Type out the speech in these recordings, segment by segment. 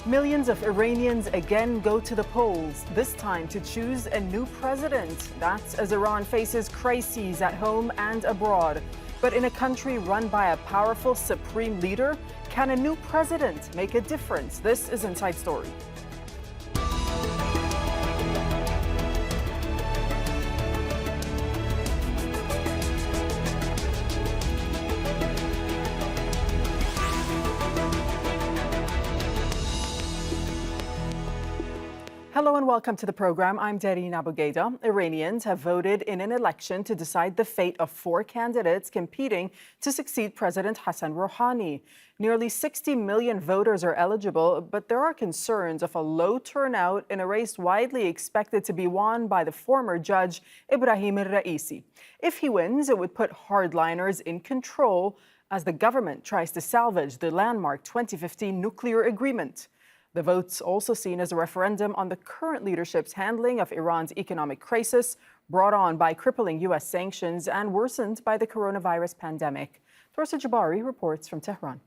Millions of Iranians again go to the polls, this time to choose a new president. That's as Iran faces crises at home and abroad. But in a country run by a powerful supreme leader, can a new president make a difference? This is Inside Story. Hello and welcome to the program. I'm Dareen Abughaida. Iranians have voted in an election to decide the fate of 4 candidates competing to succeed President Hassan Rouhani. Nearly 60 million voters are eligible, but there are concerns of a low turnout in a race widely expected to be won by the former judge Ebrahim Raisi. If he wins, it would put hardliners in control as the government tries to salvage the landmark 2015 nuclear agreement. The vote's also seen as a referendum on the current leadership's handling of Iran's economic crisis, brought on by crippling U.S. sanctions and worsened by the coronavirus pandemic. Torsa Jabari reports from Tehran.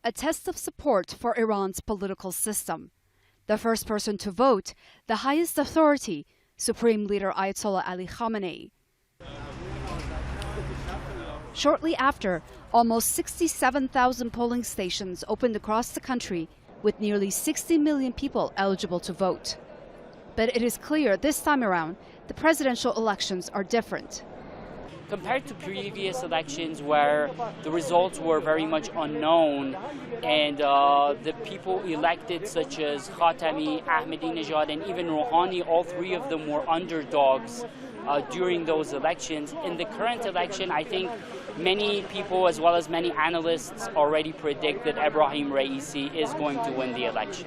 A test of support for Iran's political system. The first person to vote, the highest authority, Supreme Leader Ayatollah Ali Khamenei. Shortly after, almost 67,000 polling stations opened across the country, with nearly 60 million people eligible to vote. But it is clear this time around, the presidential elections are different. Compared to previous elections where the results were very much unknown and the people elected such as Khatami, Ahmadinejad, and even Rouhani, all 3 of them were underdogs during those elections. In the current election, I think many people, as well as many analysts, already predict that Ebrahim Raisi is going to win the election.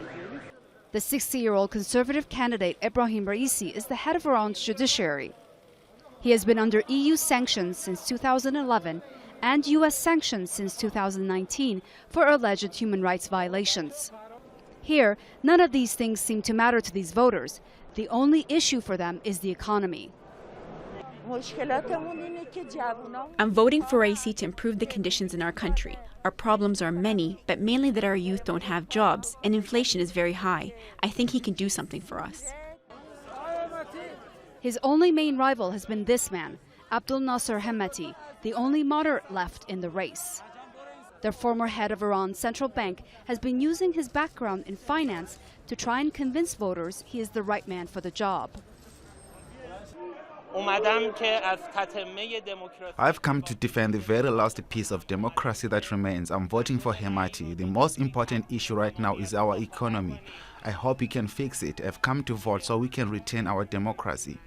The 60-year-old conservative candidate Ebrahim Raisi is the head of Iran's judiciary. He has been under EU sanctions since 2011 and U.S. sanctions since 2019 for alleged human rights violations. Here, none of these things seem to matter to these voters. The only issue for them is the economy. I'm voting for Raisi to improve the conditions in our country. Our problems are many, but mainly that our youth don't have jobs, and inflation is very high. I think he can do something for us. His only main rival has been this man, Abdul Nasser Hemmati, the only moderate left in the race. The former head of Iran's central bank has been using his background in finance to try and convince voters he is the right man for the job. I've come to defend the very last piece of democracy that remains. I'm voting for Hemmati. The most important issue right now is our economy. I hope he can fix it. I've come to vote so we can retain our democracy.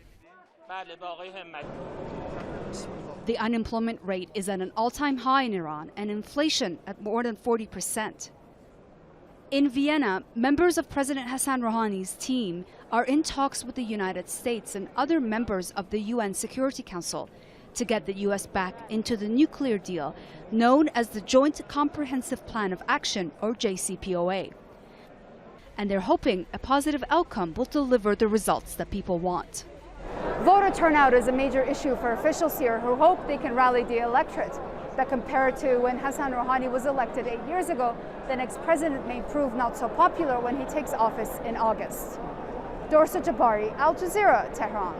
The unemployment rate is at an all-time high in Iran and inflation at more than 40%. In Vienna, members of President Hassan Rouhani's team are in talks with the United States and other members of the UN Security Council to get the U.S. back into the nuclear deal known as the Joint Comprehensive Plan of Action, or JCPOA. And they're hoping a positive outcome will deliver the results that people want. Voter turnout is a major issue for officials here who hope they can rally the electorate. That compared to when Hassan Rouhani was elected 8 years ago, the next president may prove not so popular when he takes office in August. Dorsa Jabari, Al Jazeera, Tehran.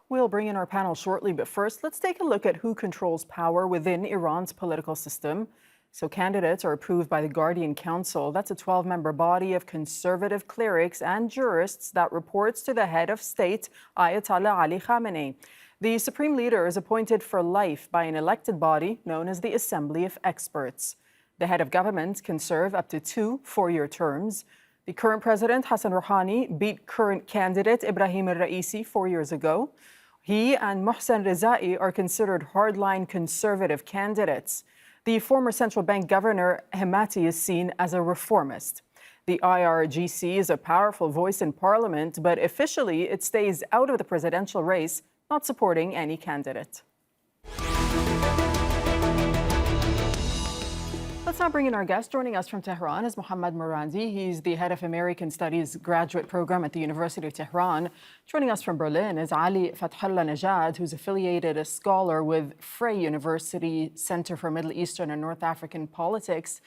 We'll bring in our panel shortly, but first, let's take a look at who controls power within Iran's political system. So candidates are approved by the Guardian Council. That's a 12-member body of conservative clerics and jurists that reports to the head of state, Ayatollah Ali Khamenei. The supreme leader is appointed for life by an elected body known as the Assembly of Experts. The head of government can serve up to 2 four-year terms. The current president, Hassan Rouhani, beat current candidate Ebrahim Raisi 4 years ago. He and Mohsen Rezai are considered hardline conservative candidates. The former central bank governor, Hemmati, is seen as a reformist. The IRGC is a powerful voice in parliament, but officially it stays out of the presidential race, not supporting any candidate. Let's now bring in our guest. Joining us from Tehran is Mohammad Marandi. He's the head of American Studies graduate program at the University of Tehran. Joining us from Berlin is Ali Fathullah Najad, who's affiliated as scholar with Frey University Center for Middle Eastern and North African Politics.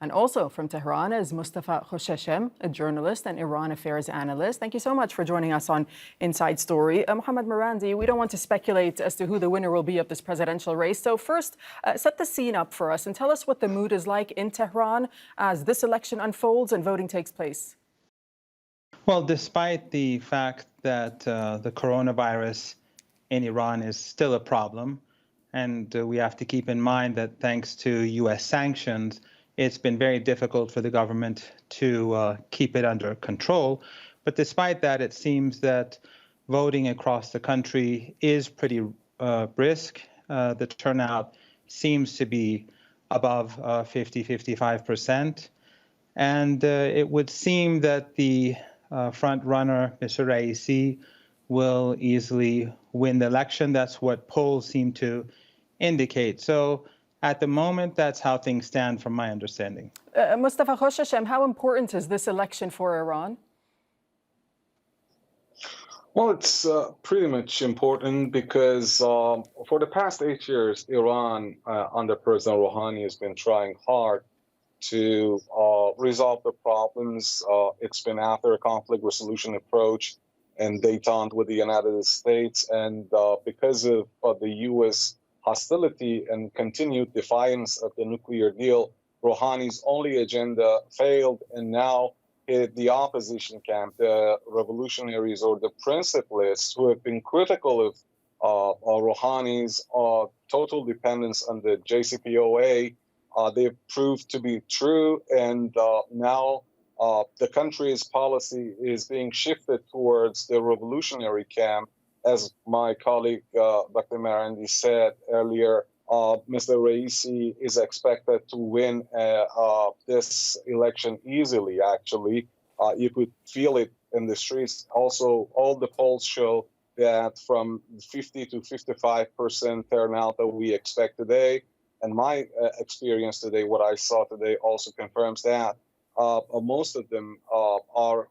And also from Tehran is Mostafa Khoshchesm, a journalist and Iran affairs analyst. Thank you so much for joining us on Inside Story. Mohammad Marandi, we don't want to speculate as to who the winner will be of this presidential race. So first, set the scene up for us and tell us what the mood is like in Tehran as this election unfolds and voting takes place. Well, despite the fact that the coronavirus in Iran is still a problem, and we have to keep in mind that thanks to U.S. sanctions, it's been very difficult for the government to keep it under control. But despite that, it seems that voting across the country is pretty brisk. The turnout seems to be above 50-55%. And it would seem that the front runner, Mr. Raisi, will easily win the election. That's what polls seem to indicate. So at the moment, that's how things stand from my understanding. Mostafa Khoshchesm, how important is this election for Iran? Well, it's pretty much important because for the past 8 years, Iran, under President Rouhani, has been trying hard to resolve the problems. It's been after a conflict resolution approach and détente with the United States. And because of the U.S. hostility and continued defiance of the nuclear deal, Rouhani's only agenda failed. And now the opposition camp, the revolutionaries or the principalists who have been critical of Rouhani's total dependence on the JCPOA, they've proved to be true, and now the country's policy is being shifted towards the revolutionary camp. As my colleague Dr. Marandi said earlier, Mr. Raisi is expected to win this election easily, actually. You could feel it in the streets. Also, all the polls show that from 50 to 55% turnout that we expect today, and my experience today, what I saw today also confirms that most of them are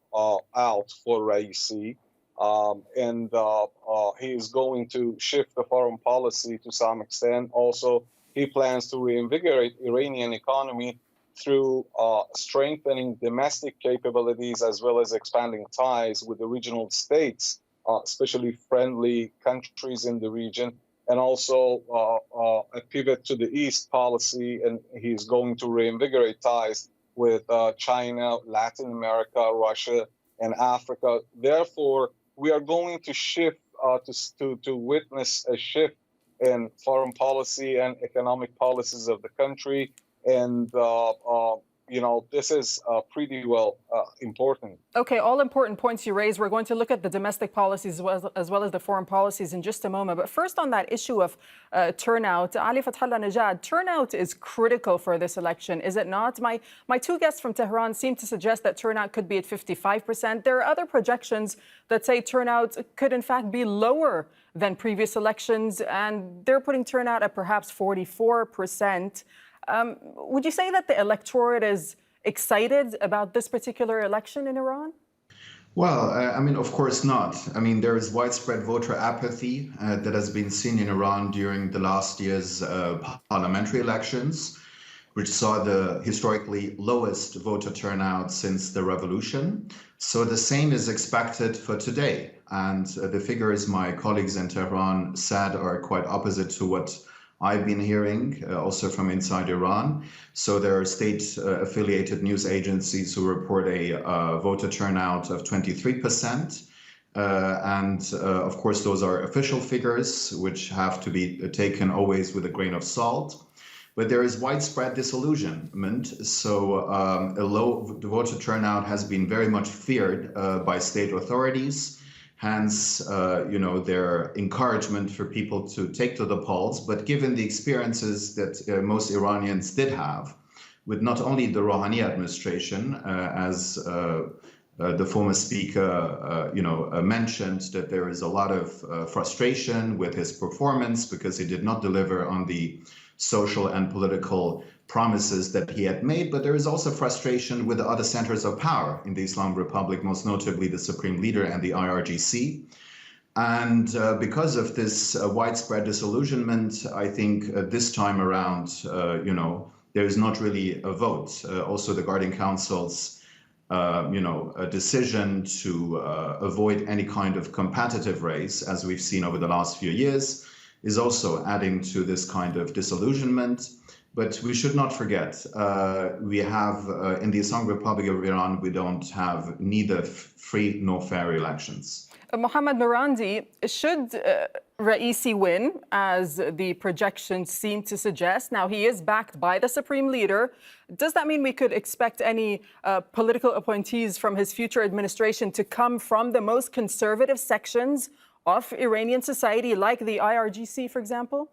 out for Raisi. And he is going to shift the foreign policy to some extent. Also, he plans to reinvigorate Iranian economy through strengthening domestic capabilities as well as expanding ties with the regional states, especially friendly countries in the region, and also a pivot to the East policy. And he's going to reinvigorate ties with China, Latin America, Russia, and Africa. Therefore, we are going to shift to witness a shift in foreign policy and economic policies of the country. And, this is pretty well important. Okay, all important points you raised. We're going to look at the domestic policies as well as the foreign policies in just a moment. But first on that issue of turnout, Ali Fathallah Najad, turnout is critical for this election, is it not? My two guests from Tehran seem to suggest that turnout could be at 55%. There are other projections that say turnout could in fact be lower than previous elections, and they're putting turnout at perhaps 44%. Would you say that the electorate is excited about this particular election in Iran? Well, of course not. There is widespread voter apathy that has been seen in Iran during the last year's parliamentary elections, which saw the historically lowest voter turnout since the revolution. So the same is expected for today. And the figures my colleagues in Tehran said are quite opposite to what I've been hearing also from inside Iran. So there are state-affiliated news agencies who report a voter turnout of 23%. Of course, those are official figures, which have to be taken always with a grain of salt. But there is widespread disillusionment. So a low voter turnout has been very much feared by state authorities. Hence, their encouragement for people to take to the polls. But given the experiences that most Iranians did have with not only the Rouhani administration, as the former speaker, mentioned, that there is a lot of frustration with his performance because he did not deliver on the social and political promises that he had made, but there is also frustration with the other centers of power in the Islamic Republic, most notably the Supreme Leader and the IRGC. And because of this widespread disillusionment, I think this time around, there is not really a vote. Also, the Guardian Council's a decision to avoid any kind of competitive race, as we've seen over the last few years, is also adding to this kind of disillusionment. But we should not forget, we have, in the Islamic Republic of Iran, we don't have neither free nor fair elections. Mohammad Marandi, should Raisi win, as the projections seem to suggest, now he is backed by the Supreme Leader, does that mean we could expect any political appointees from his future administration to come from the most conservative sections of Iranian society, like the IRGC, for example?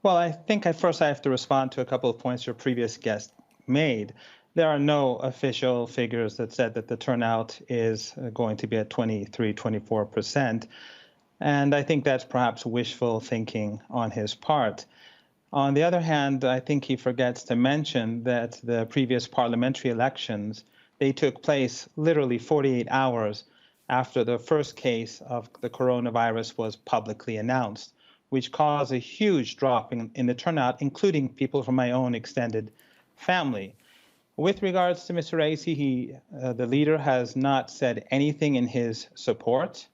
Well, I think first I have to respond to a couple of points your previous guest made. There are no official figures that said that the turnout is going to be at 23, 24%. And I think that's perhaps wishful thinking on his part. On the other hand, I think he forgets to mention that the previous parliamentary elections, they took place literally 48 hours after the first case of the coronavirus was publicly announced, which caused a huge drop in the turnout, including people from my own extended family. With regards to Mr. Raisi, the leader has not said anything in his support.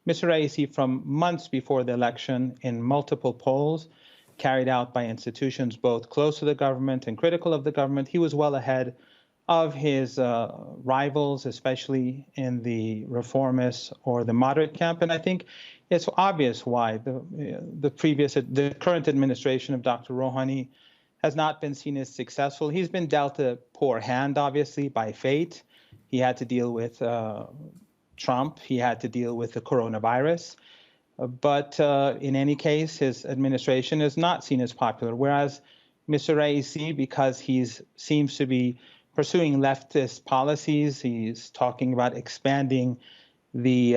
Mr. Raisi, from months before the election, in multiple polls carried out by institutions both close to the government and critical of the government, he was well ahead of his rivals, especially in the reformist or the moderate camp. And I think it's obvious why the current administration of Dr. Rouhani has not been seen as successful. He's been dealt a poor hand, obviously, by fate. He had to deal with Trump. He had to deal with the coronavirus. But in any case, his administration is not seen as popular, whereas Mr. Raisi, because he seems to be pursuing leftist policies, he's talking about expanding the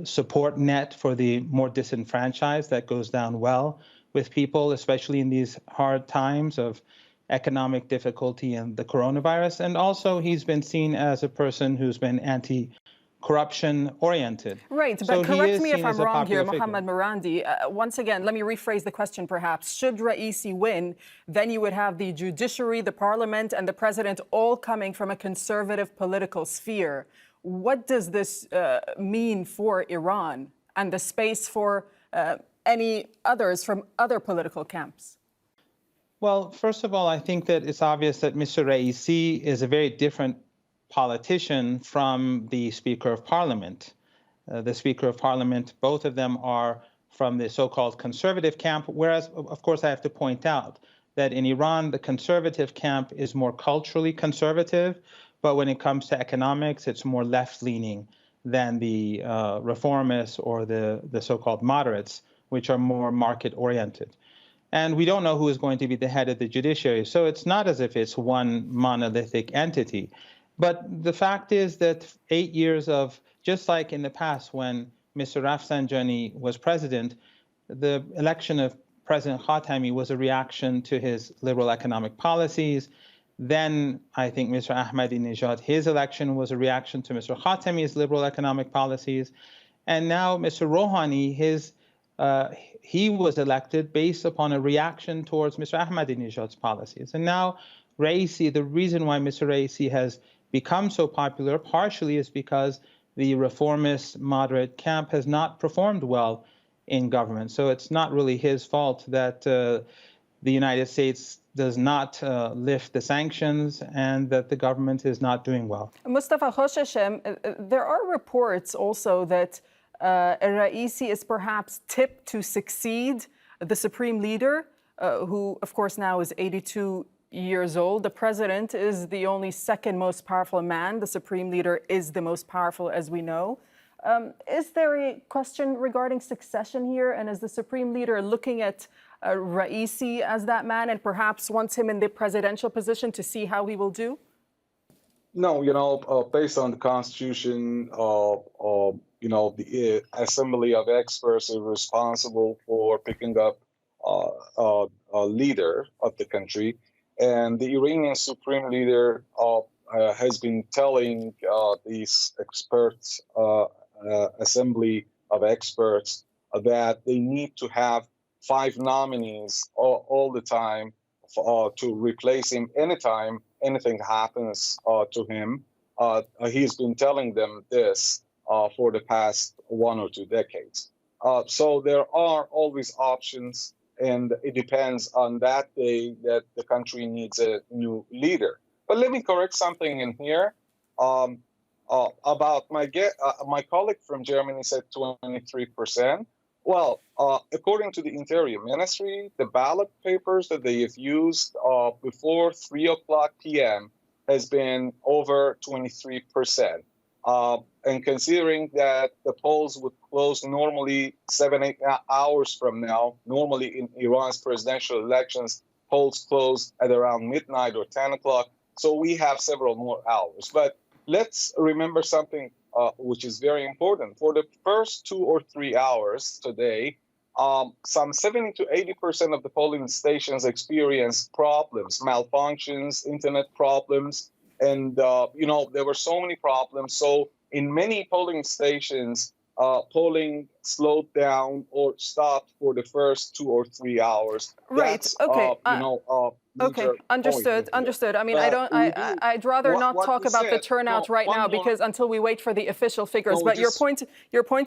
support net for the more disenfranchised. That goes down well with people, especially in these hard times of economic difficulty and the coronavirus. And also, he's been seen as a person who's been anti-corruption oriented. Right, but so correct me if I'm wrong here, Mohammad Marandi. Once again, let me rephrase the question perhaps. Should Raisi win, then you would have the judiciary, the parliament, and the president all coming from a conservative political sphere. What does this mean for Iran and the space for any others from other political camps? Well, first of all, I think that it's obvious that Mr. Raisi is a very different politician from the Speaker of Parliament. The Speaker of Parliament, both of them are from the so-called conservative camp, whereas, of course, I have to point out that in Iran, the conservative camp is more culturally conservative, but when it comes to economics, it's more left-leaning than the reformists or the so-called moderates, which are more market-oriented. And we don't know who is going to be the head of the judiciary, so it's not as if it's one monolithic entity. But the fact is that 8 years of, just like in the past when Mr. Rafsanjani was president, the election of President Khatami was a reaction to his liberal economic policies. Then I think Mr. Ahmadinejad, his election was a reaction to Mr. Khatami's liberal economic policies. And now Mr. Rouhani, he was elected based upon a reaction towards Mr. Ahmadinejad's policies. And now Raisi, the reason why Mr. Raisi has become so popular partially is because the reformist moderate camp has not performed well in government. So it's not really his fault that the United States does not lift the sanctions and that the government is not doing well. Mostafa Khoshchesm, there are reports also that Raisi is perhaps tipped to succeed the supreme leader, who of course now is 82 years old. The president is the only second most powerful man. The supreme leader is the most powerful, as we know. Is there a question regarding succession here? And is the supreme leader looking at Raisi as that man and perhaps wants him in the presidential position to see how he will do? No, based on the Constitution, the Assembly of Experts is responsible for picking up a leader of the country. And the Iranian supreme leader has been telling these experts, Assembly of Experts, that they need to have 5 nominees all the time to replace him anytime anything happens to him. He's been telling them this for the past 1 or 2 decades. So there are always options, and it depends on that day that the country needs a new leader. But let me correct something in here. About my colleague from Germany said 23%. Well, according to the Interior Ministry, the ballot papers that they have used before 3 o'clock p.m. has been over 23%. And considering that the polls would close normally 7-8 hours from now, normally in Iran's presidential elections, polls close at around midnight or 10 o'clock. So we have several more hours. But let's remember something which is very important. For the first 2 or 3 hours today, some 70 to 80% of the polling stations experienced problems, malfunctions, internet problems, and there were so many problems. So in many polling stations, polling slowed down or stopped for the first 2 or 3 hours. Right. That's, okay. Okay. Understood. Understood. I mean, I'd rather not talk about the turnout right now because until we wait for the official figures. But your point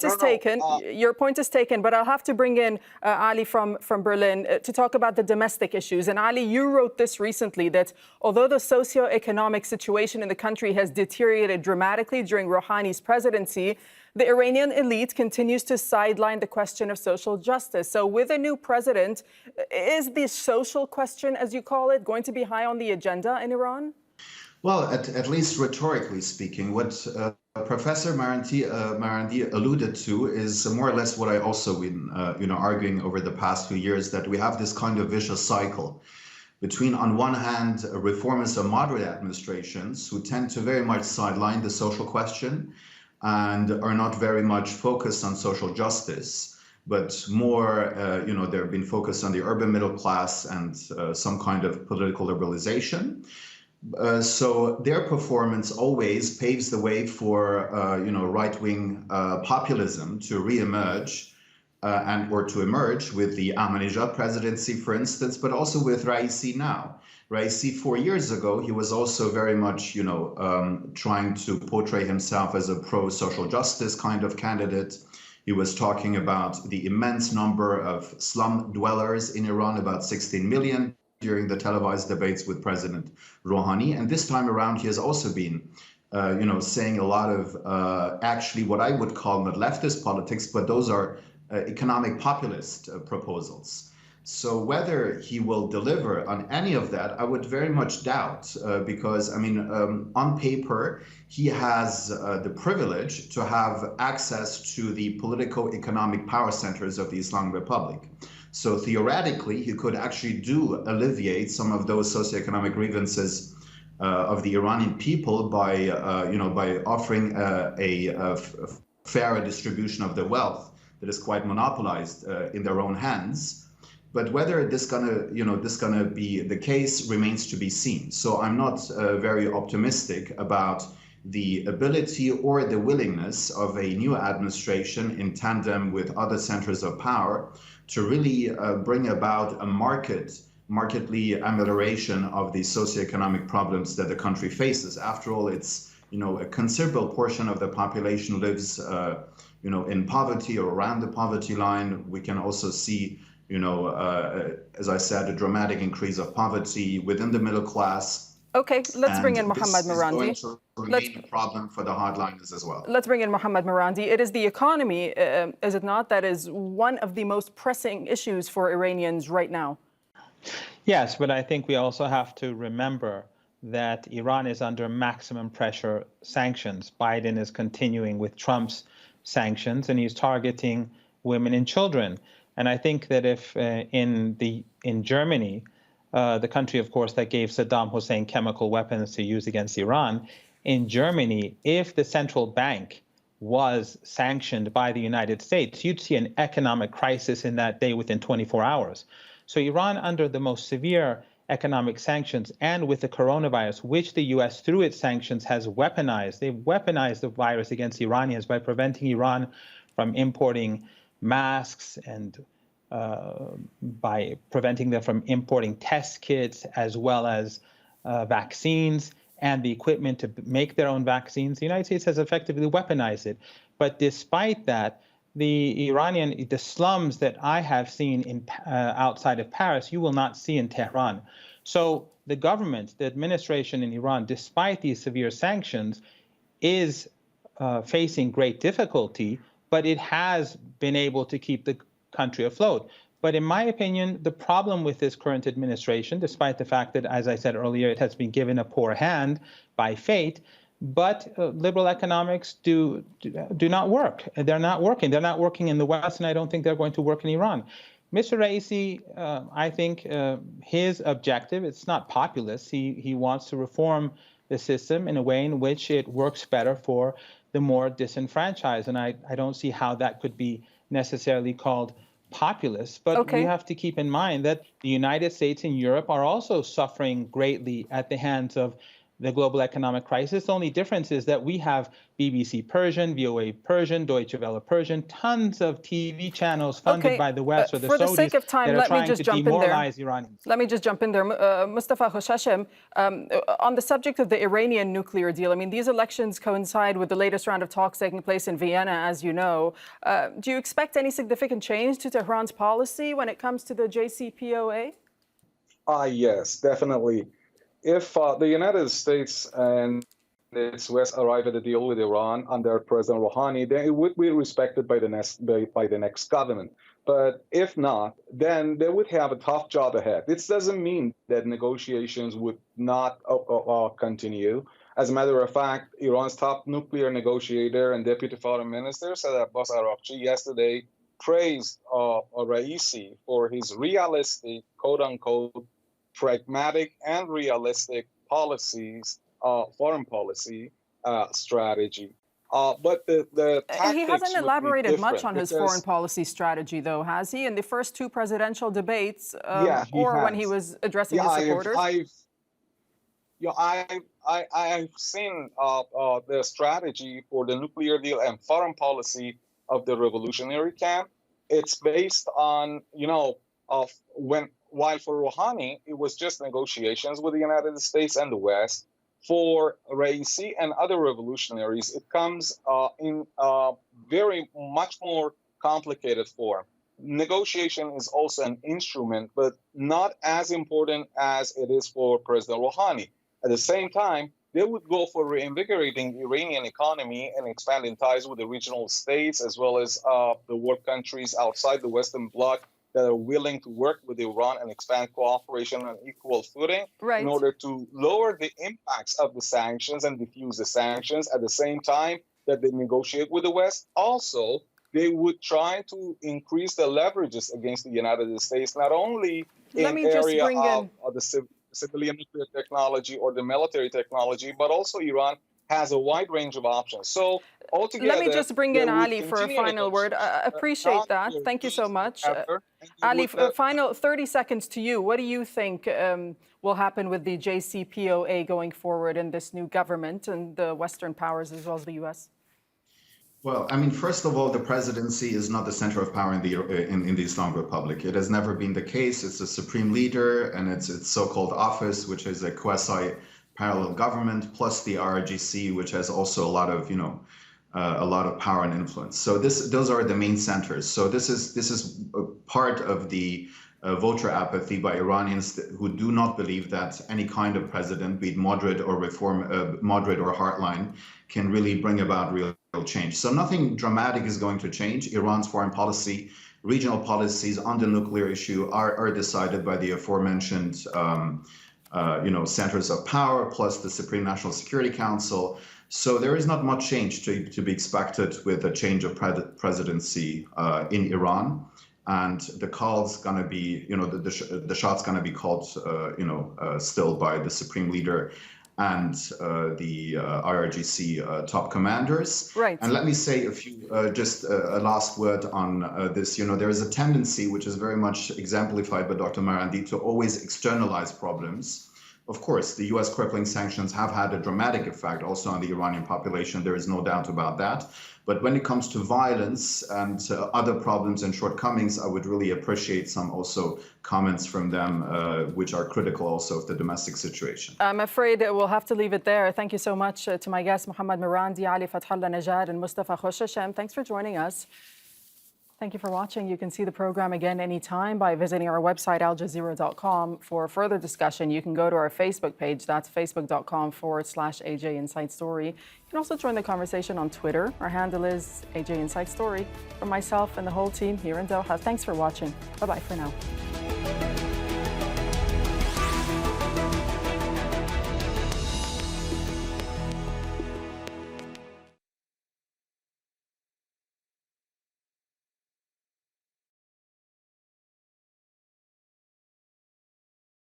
is taken. Your point is taken. But I'll have to bring in Ali from Berlin to talk about the domestic issues. And Ali, you wrote this recently that although the socioeconomic situation in the country has deteriorated dramatically during Rouhani's presidency, the Iranian elite continues to sideline the question of social justice. So with a new president, is the social question, as you call it, going to be high on the agenda in Iran? Well, at least rhetorically speaking, what Professor Marandi alluded to is more or less what I also been arguing over the past few years, that we have this kind of vicious cycle between, on one hand, reformist or moderate administrations who tend to very much sideline the social question and are not very much focused on social justice, but more, they've been focused on the urban middle class and some kind of political liberalization. So their performance always paves the way for, right-wing populism to reemerge or to emerge with the Ahmadinejad presidency, for instance, but also with Raisi now. Raisi, 4 years ago, he was also very much, trying to portray himself as a pro-social justice kind of candidate. He was talking about the immense number of slum dwellers in Iran, about 16 million, during the televised debates with President Rouhani. And this time around, he has also been, saying a lot of actually what I would call not leftist politics, but those are economic populist proposals. So whether he will deliver on any of that, I would very much doubt, because, on paper, he has the privilege to have access to the political economic power centers of the Islamic Republic. So theoretically, he could actually alleviate some of those socioeconomic grievances of the Iranian people by offering a fairer distribution of the wealth that is quite monopolized in their own hands. But whether this gonna be the case remains to be seen. So I'm not very optimistic about the ability or the willingness of a new administration in tandem with other centers of power to really bring about a markedly amelioration of the socioeconomic problems that the country faces. After all, it's a considerable portion of the population lives in poverty or around the poverty line. We can also see as I said, a dramatic increase of poverty within the middle class. Okay, let's bring in Mohammad Marandi. This is going to remain a problem for the hardliners as well. Let's bring in Mohammad Marandi. It is the economy, is it not, that is one of the most pressing issues for Iranians right now? Yes, but I think we also have to remember that Iran is under maximum pressure sanctions. Biden is continuing with Trump's sanctions, and he's targeting women and children. And I think that if in Germany, the country, of course, that gave Saddam Hussein chemical weapons to use against Iran, in Germany, if the central bank was sanctioned by the United States, you'd see an economic crisis in that day within 24 hours. So Iran, under the most severe economic sanctions and with the coronavirus, which the U.S. through its sanctions has weaponized, they've weaponized the virus against Iranians by preventing Iran from importing masks and by preventing them from importing test kits as well as vaccines and the equipment to make their own vaccines. The United States has effectively weaponized it. But despite that, the slums that I have seen in outside of Paris, you will not see in Tehran. So the government, the administration in Iran, despite these severe sanctions, is facing great difficulty, but it has been able to keep the country afloat. But in my opinion, the problem with this current administration, despite the fact that, as I said earlier, it has been given a poor hand by fate, but liberal economics do not work. They're not working. They're not working in the West, and I don't think they're going to work in Iran. Mr. Raisi, I think his objective, it's not populist. He wants to reform the system in a way in which it works better for the more disenfranchised. And I don't see how that could be necessarily called populist. But we have to keep in mind that the United States and Europe are also suffering greatly at the hands of the global economic crisis. The only difference is that we have BBC Persian, VOA Persian, Deutsche Welle Persian, tons of TV channels funded by the West or the Saudis. For the sake of time, let me just jump in there. Iranians. Let me just jump in there. Mostafa Khoshchesm, on the subject of the Iranian nuclear deal, I mean, these elections coincide with the latest round of talks taking place in Vienna, as you know. Do you expect any significant change to Tehran's policy when it comes to the JCPOA? Yes, definitely. If the United States and its West arrive at a deal with Iran under President Rouhani, then it would be respected by the next government. But if not, then they would have a tough job ahead. This doesn't mean that negotiations would not continue. As a matter of fact, Iran's top nuclear negotiator and deputy foreign minister, Saad Abbas Araghchi, yesterday praised Raisi for his realistic, quote-unquote, pragmatic and realistic policies, foreign policy strategy. But the tactics he hasn't elaborated much on his because foreign policy strategy, though, has he? In the first two presidential debates, when he was addressing his supporters? I've seen the strategy for the nuclear deal and foreign policy of the revolutionary camp. It's based on, while for Rouhani, it was just negotiations with the United States and the West. For Raisi and other revolutionaries, it comes in very much more complicated form. Negotiation is also an instrument, but not as important as it is for President Rouhani. At the same time, they would go for reinvigorating the Iranian economy and expanding ties with the regional states as well as the world countries outside the Western Bloc that are willing to work with Iran and expand cooperation on equal footing in order to lower the impacts of the sanctions and diffuse the sanctions at the same time that they negotiate with the West. Also, they would try to increase the leverages against the United States, not only in the area of the civilian nuclear technology or the military technology, but also Iran has a wide range of options. So altogether, let me just bring in Ali for a final word. I appreciate that. Thank you so much. Ali, final 30 seconds to you. What do you think will happen with the JCPOA going forward in this new government and the Western powers as well as the U.S.? Well, I mean, first of all, the presidency is not the center of power in the Islamic Republic. It has never been the case. It's a supreme leader and its so-called office, which is a quasi-parallel government, plus the IRGC, which has also a lot of power and influence. So those are the main centers. So this is a part of the voter apathy by Iranians who do not believe that any kind of president, be it moderate or moderate or hardline, can really bring about real change. So nothing dramatic is going to change. Iran's foreign policy, regional policies on the nuclear issue are decided by the aforementioned centers of power, plus the Supreme National Security Council. So there is not much change to be expected with a change of presidency in Iran. And the call's going to be, the shot's going to be called, still by the supreme leader and the IRGC top commanders. Right. And let me say a last word on this. There is a tendency, which is very much exemplified by Dr. Marandi, to always externalize problems. Of course, the US crippling sanctions have had a dramatic effect also on the Iranian population. There is no doubt about that. But when it comes to violence and other problems and shortcomings, I would really appreciate some also comments from them, which are critical also of the domestic situation. I'm afraid we'll have to leave it there. Thank you so much to my guests, Mohammad Marandi, Ali Fathallah Najad, and Mostafa Khoshchesm. Thanks for joining us. Thank you for watching. You can see the program again anytime by visiting our website, aljazeera.com. For further discussion, you can go to our Facebook page. That's facebook.com/AJ Inside Story. You can also join the conversation on Twitter. Our handle is AJ Inside Story. From myself and the whole team here in Doha, thanks for watching. Bye-bye for now.